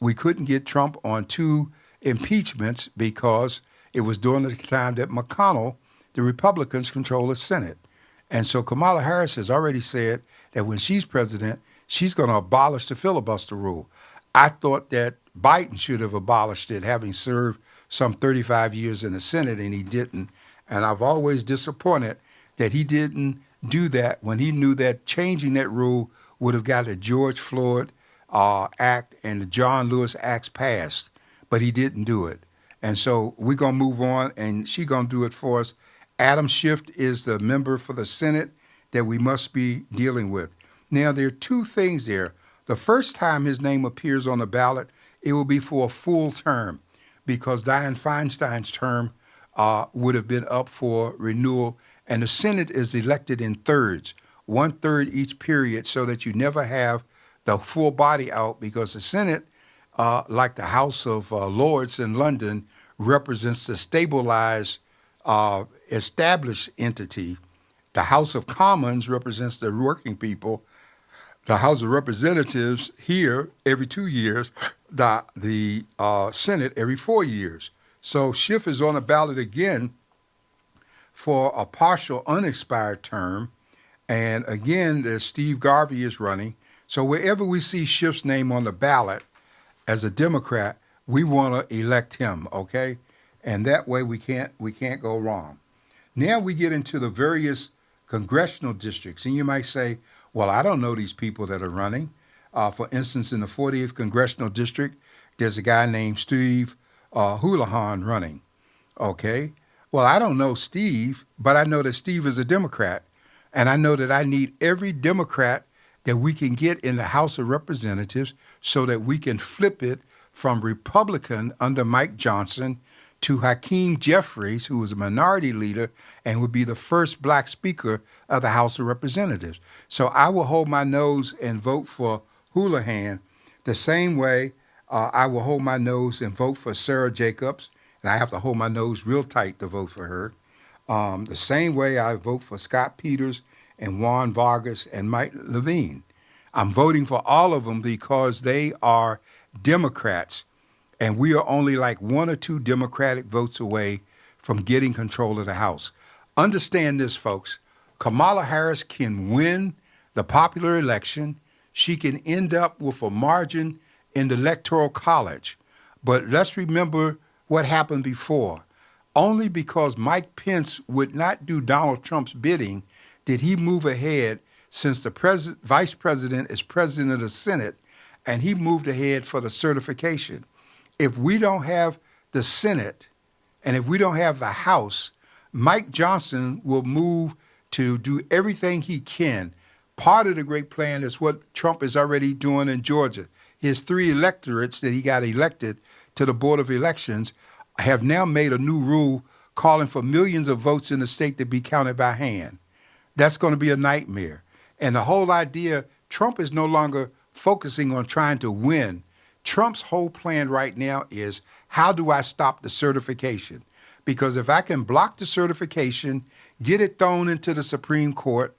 We couldn't get Trump on 2 impeachments because it was during the time that McConnell, the Republicans, control the Senate. And so Kamala Harris has already said that when she's president, she's going to abolish the filibuster rule. I thought that Biden should have abolished it, having served some 35 years in the Senate, and he didn't. And I've always disappointed that he didn't do that when he knew that changing that rule would have got the George Floyd Act and the John Lewis Acts passed, but he didn't do it. And so we're going to move on, and she's going to do it for us. Adam Schiff is the member for the Senate that we must be dealing with. Now, there are 2 things there. The first time his name appears on the ballot, it will be for a full term because Dianne Feinstein's term would have been up for renewal, and the Senate is elected in thirds, 1/3 each period, so that you never have the full body out because the Senate, like the House of Lords in London, represents the stabilized, established entity. The House of Commons represents the working people. The House of Representatives here every 2 years, the Senate every 4 years. So Schiff is on the ballot again for a partial unexpired term. And again, there's Steve Garvey is running. So wherever we see Schiff's name on the ballot as a Democrat, we want to elect him, okay? And that way we can't go wrong. Now we get into the various congressional districts, and you might say, well, I don't know these people that are running. For instance, in the 40th Congressional District, there's a guy named Steve Houlihan running. Okay. Well, I don't know Steve, but I know that Steve is a Democrat. And I know that I need every Democrat that we can get in the House of Representatives so that we can flip it from Republican under Mike Johnson to Hakeem Jeffries, who was a minority leader and would be the first black speaker of the House of Representatives. So I will hold my nose and vote for Houlihan the same way I will hold my nose and vote for Sarah Jacobs, and I have to hold my nose real tight to vote for her. The same way I vote for Scott Peters and Juan Vargas and Mike Levine. I'm voting for all of them because they are Democrats, and we are only like 1 or 2 Democratic votes away from getting control of the House. Understand this, folks. Kamala Harris can win the popular election. She can end up with a margin in the Electoral College. But let's remember what happened before. Only because Mike Pence would not do Donald Trump's bidding did he move ahead since the vice president is president of the Senate, and he moved ahead for the certification. If we don't have the Senate and if we don't have the House, Mike Johnson will move to do everything he can. Part of the great plan is what Trump is already doing in Georgia. His 3 electorates that he got elected to the Board of Elections have now made a new rule calling for millions of votes in the state to be counted by hand. That's going to be a nightmare. And the whole idea, Trump is no longer focusing on trying to win. Trump's whole plan right now is, how do I stop the certification? Because if I can block the certification, get it thrown into the Supreme Court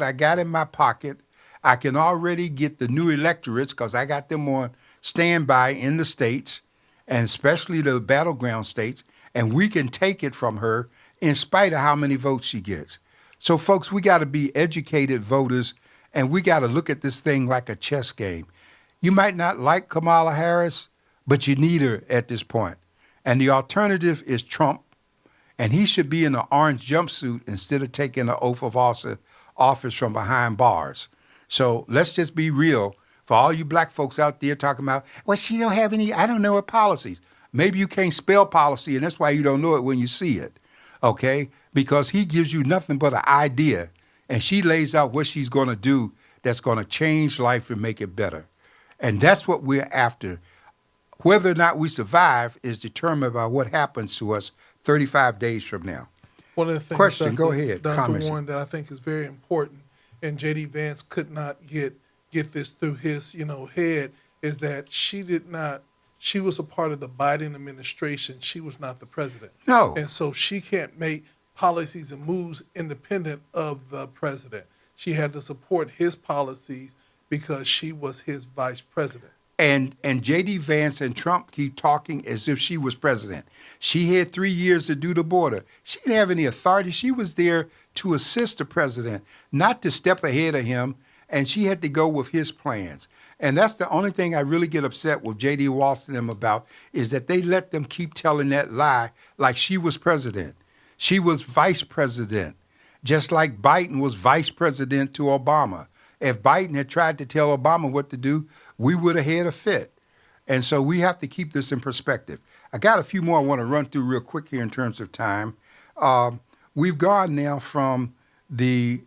I got in my pocket, I can already get the new electorates because I got them on standby in the states, and especially the battleground states, and we can take it from her in spite of how many votes she gets. So, folks, we got to be educated voters, and we got to look at this thing like a chess game. You might not like Kamala Harris, but you need her at this point. And the alternative is Trump, and he should be in an orange jumpsuit instead of taking the oath of office from behind bars. So let's just be real. For all you black folks out there talking about, well, she don't have any, I don't know her policies. Maybe you can't spell policy, and that's why you don't know it when you see it, okay? Because he gives you nothing but an idea, and she lays out what she's going to do that's going to change life and make it better. And that's what we're after. Whether or not we survive is determined by what happens to us 35 days from now. One of the things, Question, go ahead. Dr. Comments. Warren, that I think is very important, and J.D. Vance could not get this through his head, is that she was a part of the Biden administration. She was not the president. No. And so she can't make policies and moves independent of the president. she had to support his policies because she was his vice president. And J.D. Vance and Trump keep talking as if she was president. She had 3 years to do the border. She didn't have any authority. She was there to assist the president, not to step ahead of him, and she had to go with his plans. And that's the only thing I really get upset with J.D. Walsh and them about, is that they let them keep telling that lie like she was president. She was vice president, just like Biden was vice president to Obama. If Biden had tried to tell Obama what to do, we would have had a fit. And so we have to keep this in perspective. I got a few more I want to run through real quick here in terms of time. We've gone now from the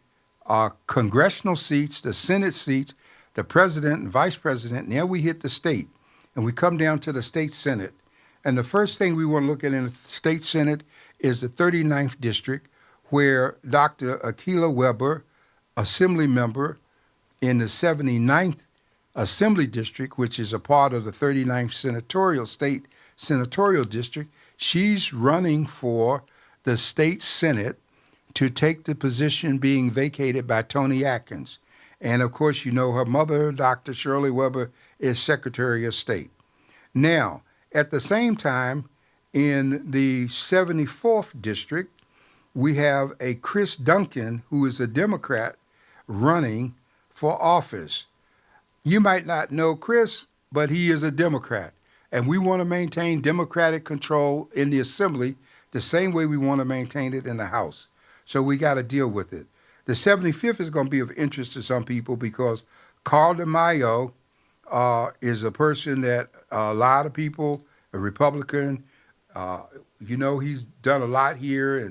congressional seats, the Senate seats, the president and vice president. Now we hit the state, and we come down to the state Senate. And the first thing we want to look at in the state Senate is the 39th district, where Dr. Akilah Weber, assembly member in the 79th Assembly District, which is a part of the 39th State Senatorial District, she's running for the state Senate to take the position being vacated by Tony Atkins. And of course, you know her mother, Dr. Shirley Weber, is Secretary of State. Now, at the same time, in the 74th District, we have a Chris Duncan, who is a Democrat, running for office. You might not know Chris, but he is a Democrat. And we want to maintain Democratic control in the Assembly the same way we want to maintain it in the House. So we got to deal with it. The 75th is going to be of interest to some people because Carl DeMaio is a person that a lot of people, a Republican, he's done a lot here,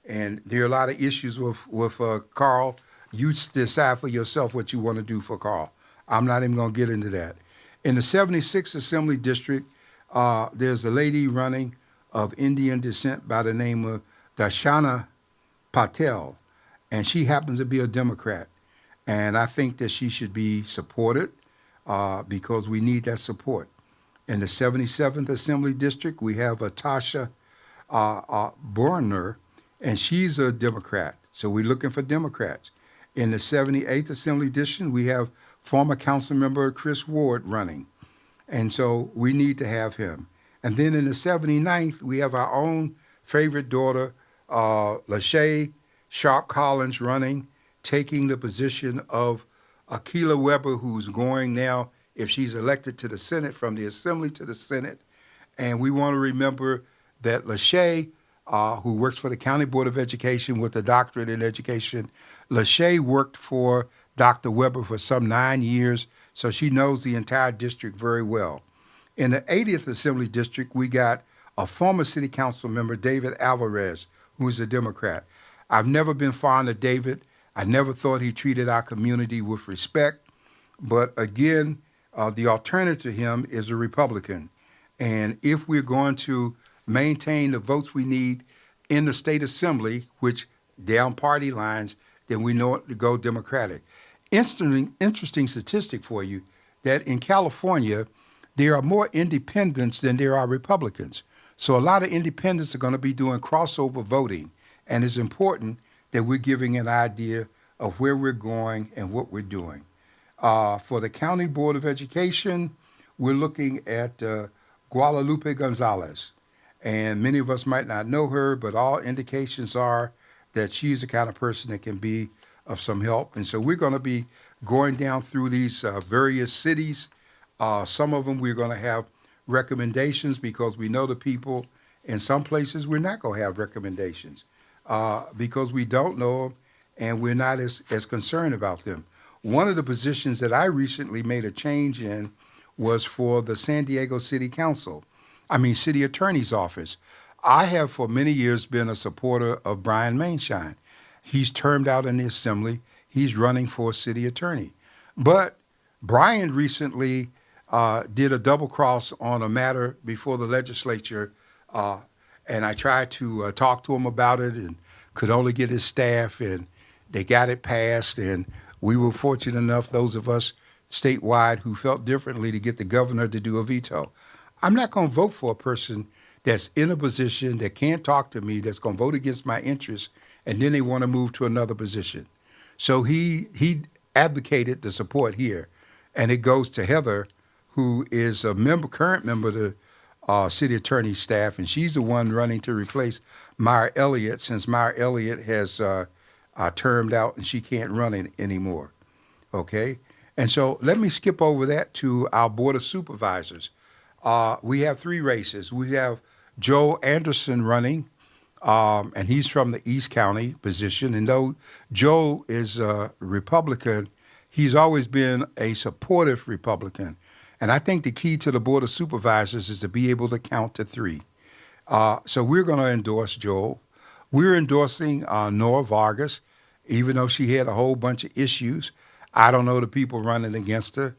and there are a lot of issues with Carl. You decide for yourself what you want to do for Carl. I'm not even going to get into that. In the 76th Assembly District, there's a lady running of Indian descent by the name of Darshana Patel, and she happens to be a Democrat. And I think that she should be supported because we need that support. In the 77th Assembly District, we have Tasha Borner, and she's a Democrat. So we're looking for Democrats. In the 78th Assembly District, we have former council member Chris Ward running. And so we need to have him. And then in the 79th, we have our own favorite daughter, Lachey Sharp Collins, running, taking the position of Akilah Weber, who's going now, if she's elected to the Senate, from the Assembly to the Senate. And we want to remember that Lachey, who works for the County Board of Education with a doctorate in education, Lachey worked for Dr. Weber for some 9 years, so she knows the entire district very well. In the 80th Assembly District, we got a former city council member, David Alvarez, who's a Democrat. I've never been fond of David. I never thought he treated our community with respect. But again, the alternative to him is a Republican. And if we're going to maintain the votes we need in the state assembly, which down party lines, then we know it to go Democratic. Interesting statistic for you, that in California, there are more independents than there are Republicans. So a lot of independents are going to be doing crossover voting. And it's important that we're giving an idea of where we're going and what we're doing. For the County Board of Education, we're looking at Guadalupe Gonzalez. And many of us might not know her, but all indications are that she's the kind of person that can be of some help. And so we're going to be going down through these various cities. Some of them we're going to have recommendations because we know the people. In some places we're not going to have recommendations because we don't know them and we're not as concerned about them. One of the positions that I recently made a change in was for the San Diego City Attorney's Office. I have for many years been a supporter of Brian Mainshine. He's termed out in the Assembly. He's running for city attorney. But Brian recently did a double cross on a matter before the legislature, and I tried to talk to him about it and could only get his staff, and they got it passed, and we were fortunate enough, those of us statewide who felt differently, to get the governor to do a veto. I'm not going to vote for a person that's in a position that can't talk to me, that's going to vote against my interests, and then they want to move to another position. So he advocated the support here, and it goes to Heather, who is a current member of the city attorney's staff, and she's the one running to replace Meyer Elliott, since Meyer Elliott has termed out and she can't run it anymore. Okay, and so let me skip over that to our board of supervisors. We have three races. We have Joe Anderson running, and he's from the East County position. And though Joe is a Republican, he's always been a supportive Republican. And I think the key to the Board of Supervisors is to be able to count to three. So we're going to endorse Joel. We're endorsing Nora Vargas, even though she had a whole bunch of issues. I don't know the people running against her.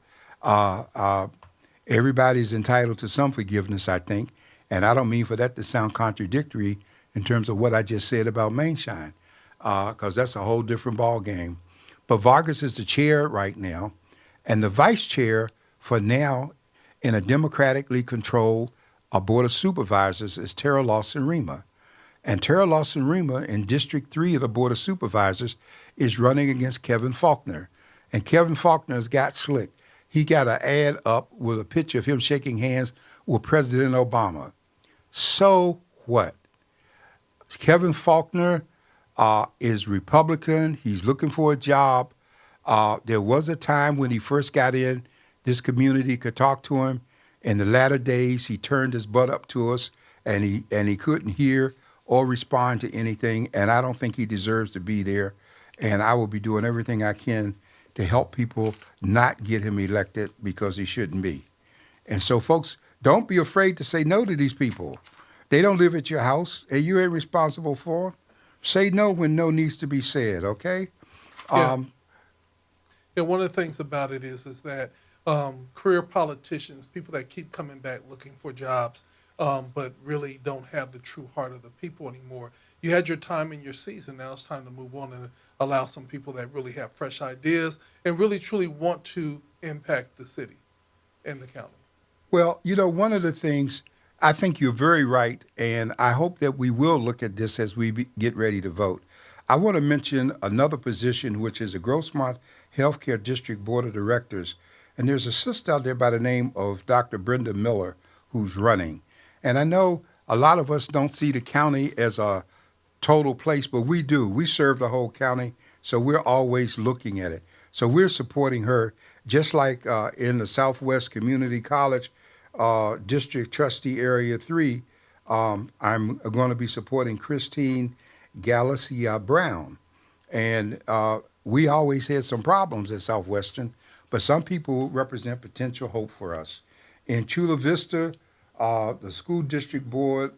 Everybody's entitled to some forgiveness, I think. And I don't mean for that to sound contradictory in terms of what I just said about Mainshine, because that's a whole different ball game. But Vargas is the chair right now, and the vice chair for now in a democratically controlled board of supervisors is Tara Lawson-Rima. And Tara Lawson-Rima in District 3 of the Board of Supervisors is running against Kevin Faulkner. And Kevin Faulkner's got slick. He got an ad up with a picture of him shaking hands with President Obama. So what? Kevin Faulkner is Republican. He's looking for a job. There was a time when he first got in, this community could talk to him. In the latter days, he turned his butt up to us, and he couldn't hear or respond to anything, and I don't think he deserves to be there. And I will be doing everything I can to help people not get him elected because he shouldn't be. And so, folks, don't be afraid to say no to these people. They don't live at your house, and you ain't responsible for them. Say no when no needs to be said, okay? Yeah. One of the things about it is that career politicians, people that keep coming back looking for jobs, but really don't have the true heart of the people anymore. You had your time in your season. Now it's time to move on and allow some people that really have fresh ideas and really truly want to impact the city and the county. Well, one of the things, I think you're very right, and I hope that we will look at this as we get ready to vote. I want to mention another position, which is the Grossmont Healthcare District Board of Directors. And there's a sister out there by the name of Dr. Brenda Miller who's running. And I know a lot of us don't see the county as a total place, but we do. We serve the whole county, so we're always looking at it. So we're supporting her, just like in the Southwest Community College District Trustee Area 3, I'm going to be supporting Christine Galicia Brown. And we always had some problems at Southwestern, but some people represent potential hope for us. In Chula Vista, the School District Board,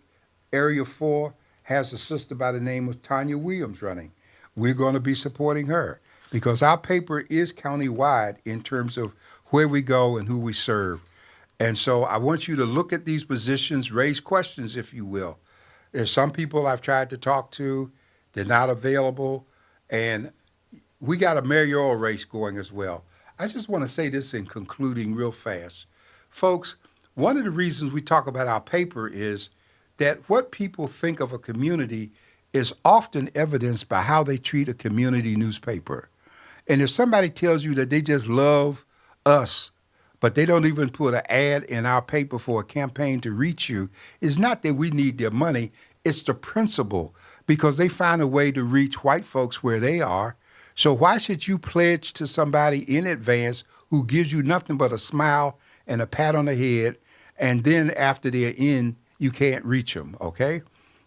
Area 4, has a sister by the name of Tanya Williams running. We're going to be supporting her because our paper is county-wide in terms of where we go and who we serve. And so I want you to look at these positions, raise questions, if you will. There's some people I've tried to talk to, they're not available, and we got a mayoral race going as well. I just want to say this in concluding real fast. Folks, one of the reasons we talk about our paper is that what people think of a community is often evidenced by how they treat a community newspaper. And if somebody tells you that they just love us, but they don't even put an ad in our paper for a campaign to reach you, it's not that we need their money, it's the principle, because they find a way to reach white folks where they are. So why should you pledge to somebody in advance who gives you nothing but a smile and a pat on the head, and then after they're in, you can't reach them, okay?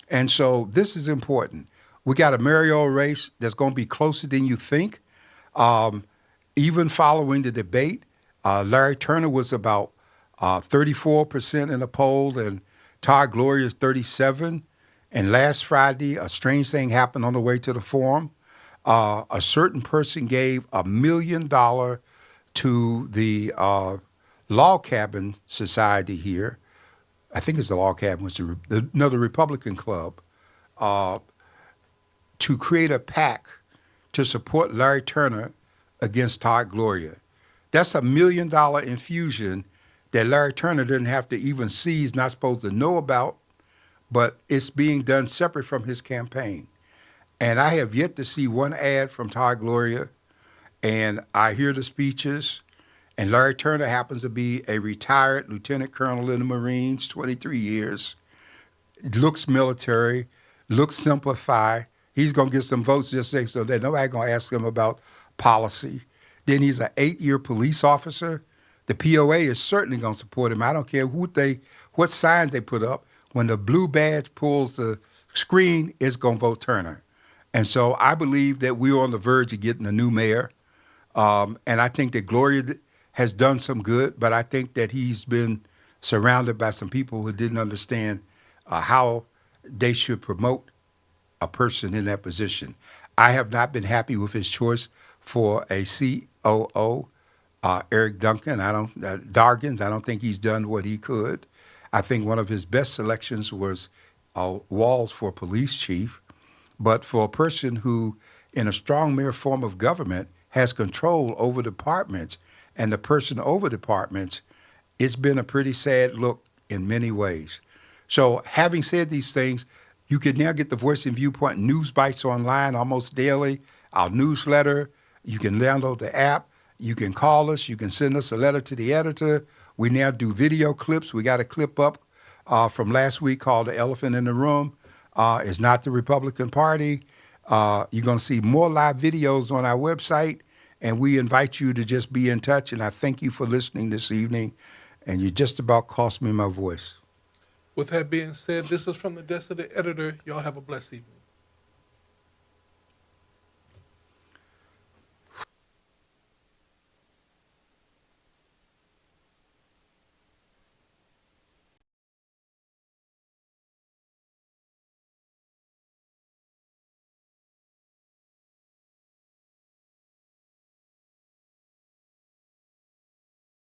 And so this is important. We got a mayoral race that's going to be closer than you think. Even following the debate, Larry Turner was about 34% in the poll, and Todd Gloria is 37%. And last Friday, a strange thing happened on the way to the forum. A certain person gave $1 million to the Log Cabin Society here. I think it's the Log Cabin, was another Republican club, to create a PAC to support Larry Turner against Todd Gloria. That's $1 million infusion that Larry Turner didn't have to even see, he's not supposed to know about, but it's being done separate from his campaign. And I have yet to see one ad from Todd Gloria. And I hear the speeches. And Larry Turner happens to be a retired lieutenant colonel in the Marines, 23 years, looks military, looks simplified. He's going to get some votes just so that nobody going to ask him about policy. Then he's an 8-year police officer. The POA is certainly going to support him. I don't care what signs they put up. When the blue badge pulls the screen, it's going to vote Turner. And so I believe that we're on the verge of getting a new mayor. And I think that Gloria has done some good, but I think that he's been surrounded by some people who didn't understand how they should promote a person in that position. I have not been happy with his choice for a COO, Eric Dargins. I don't think he's done what he could. I think one of his best selections was Walls for police chief. But for a person who, in a strong mayor form of government, has control over departments and the person over departments, it's been a pretty sad look in many ways. So having said these things, you can now get the Voice and Viewpoint news bites online almost daily, our newsletter. You can download the app. You can call us. You can send us a letter to the editor. We now do video clips. We got a clip up from last week called The Elephant in the Room. It's not the Republican Party. You're going to see more live videos on our website, and we invite you to just be in touch. And I thank you for listening this evening, and you just about cost me my voice. With that being said, this is from the desk of the editor. Y'all have a blessed evening.